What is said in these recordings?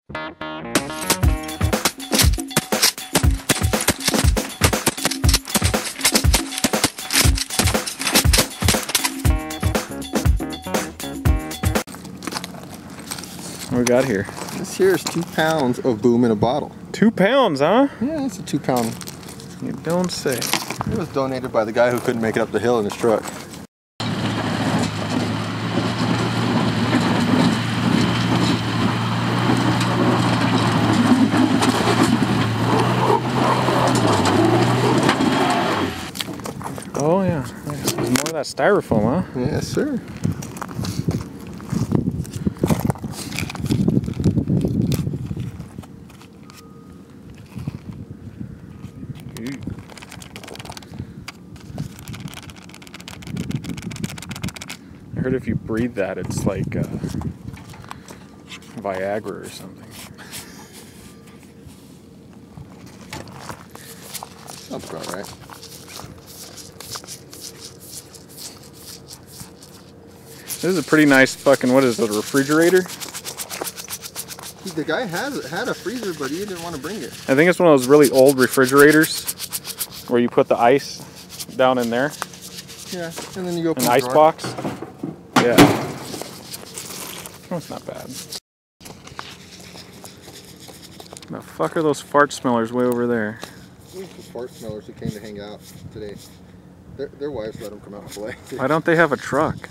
What we got here? This here is 2 pounds of boom in a bottle. 2 pounds, huh? Yeah, it's a 2 pound. You don't say. It was donated by the guy who couldn't make it up the hill in his truck. Oh yeah, there's more of that styrofoam, huh? Yes, sir. I heard if you breathe that, it's like Viagra or something. Sounds about right. This is a pretty nice fucking, what is it, a refrigerator? The guy had a freezer, but he didn't want to bring it. I think it's one of those really old refrigerators where you put the ice down in there. Yeah, and then you open an the ice drawer. box. Yeah. Oh, it's not bad. The fuck are those fart smellers way over there? These are fart smellers who came to hang out today. Their wives let them come out and play. Why don't they have a truck?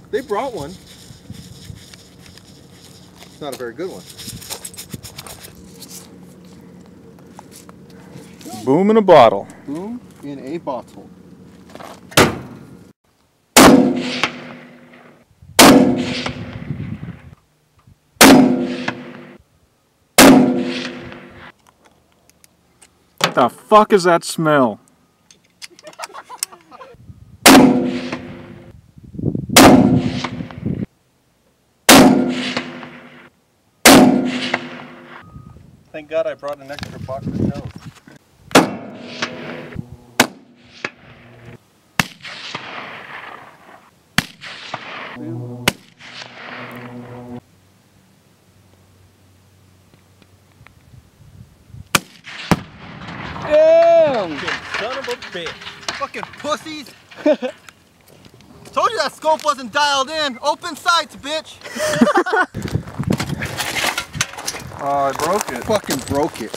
They brought one. It's not a very good one. Boom in a bottle. Boom in a bottle. What the fuck is that smell? Thank God I brought an extra box of shells. Damn! Son of a bitch. Fucking pussies. Told you that scope wasn't dialed in. Open sights, bitch. Oh, I broke it. Fucking broke it.